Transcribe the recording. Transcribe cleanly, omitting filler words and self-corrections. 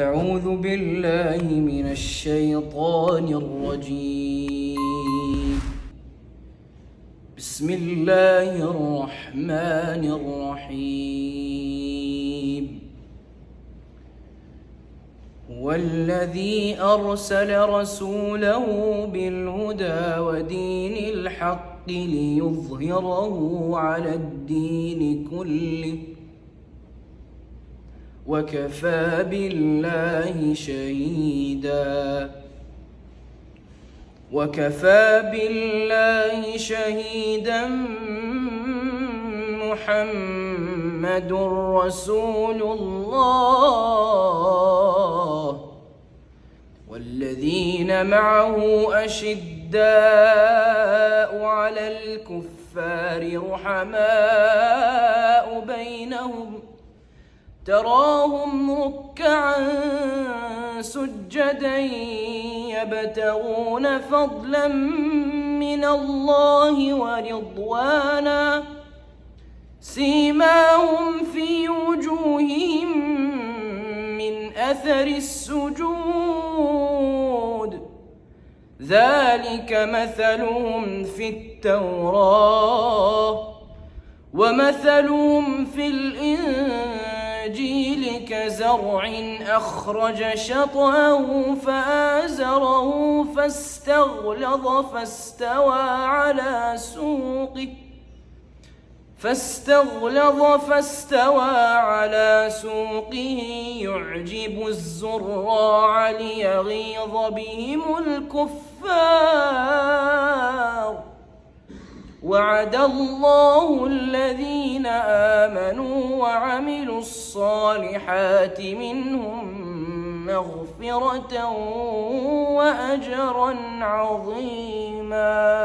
أعوذ بالله من الشيطان الرجيم. بسم الله الرحمن الرحيم. هو الذي أرسل رسوله بالهدى ودين الحق ليظهره على الدين كله وكفى بالله شهيدا. محمد رسول الله والذين معه أشداء على الكفار رحماء بينهم تراهم ركعا سجدا يبتغون فضلا من الله ورضوانا سيماهم في وجوههم من أثر السجود ذلك مثلهم في التوراة ومثلهم في الإنجيل كزرع أخرج شطأه فآزره فاستغلظ فاستوى على سوقه يعجب الزراع ليغيظ بهم الكفار. وعد الله الذين آمنوا وعملوا الصالحات منهم مغفرة وأجرا عظيما.